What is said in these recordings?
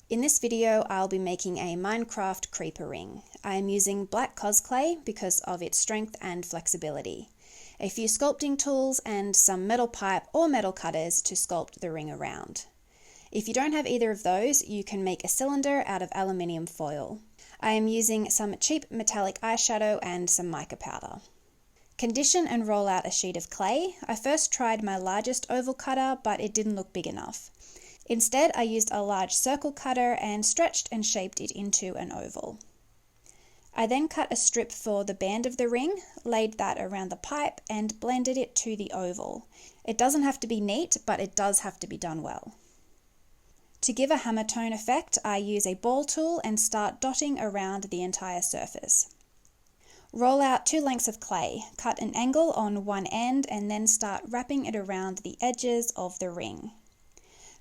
In this video, I'll be making a Minecraft creeper ring. I am using black CosClay because of its strength and flexibility, a few sculpting tools and some metal pipe or metal cutters to sculpt the ring around. If you don't have either of those, you can make a cylinder out of aluminium foil. I am using some cheap metallic eyeshadow and some mica powder. Condition and roll out a sheet of clay. I first tried my largest oval cutter, but it didn't look big enough. Instead, I used a large circle cutter and stretched and shaped it into an oval. I then cut a strip for the band of the ring, laid that around the pipe, and blended it to the oval. It doesn't have to be neat, but it does have to be done well. To give a hammer tone effect, I use a ball tool and start dotting around the entire surface. Roll out 2 lengths of clay, cut an angle on one end, and then start wrapping it around the edges of the ring.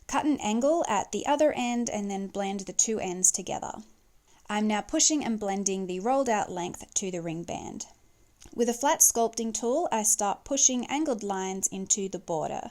Cut an angle at the other end and then blend the 2 ends together. I'm now pushing and blending the rolled out length to the ring band. With a flat sculpting tool, I start pushing angled lines into the border.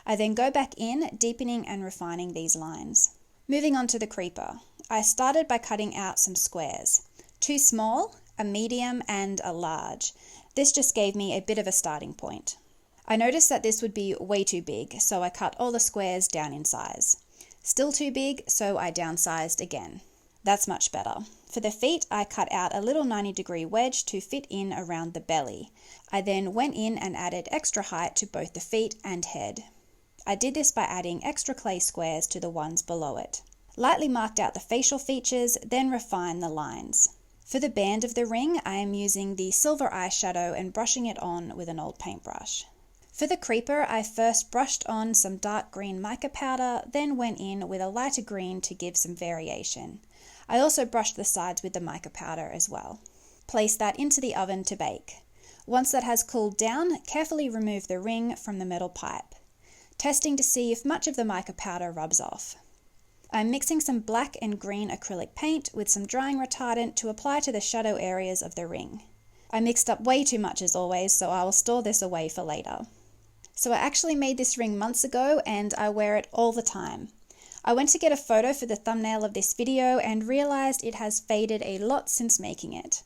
I then go back in, deepening and refining these lines. Moving on to the creeper. I started by cutting out some squares, 2 small, a medium and a large. This just gave me a bit of a starting point. I noticed that this would be way too big, so I cut all the squares down in size. Still too big, so I downsized again. That's much better. For the feet, I cut out a little 90-degree wedge to fit in around the belly. I then went in and added extra height to both the feet and head. I did this by adding extra clay squares to the ones below it. Lightly marked out the facial features, then refined the lines. For the band of the ring, I am using the silver eyeshadow and brushing it on with an old paintbrush. For the creeper, I first brushed on some dark green mica powder, then went in with a lighter green to give some variation. I also brushed the sides with the mica powder as well. Place that into the oven to bake. Once that has cooled down, carefully remove the ring from the metal pipe, testing to see if much of the mica powder rubs off. I'm mixing some black and green acrylic paint with some drying retardant to apply to the shadow areas of the ring. I mixed up way too much as always, so I will store this away for later. So I actually made this ring months ago and I wear it all the time. I went to get a photo for the thumbnail of this video and realized it has faded a lot since making it.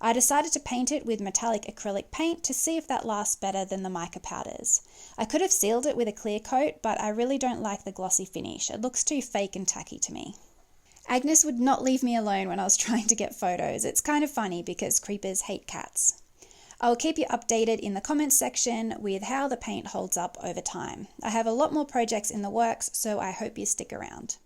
I decided to paint it with metallic acrylic paint to see if that lasts better than the mica powders. I could have sealed it with a clear coat, but I really don't like the glossy finish. It looks too fake and tacky to me. Agnes would not leave me alone when I was trying to get photos. It's kind of funny because creepers hate cats. I will keep you updated in the comments section with how the paint holds up over time. I have a lot more projects in the works, so I hope you stick around.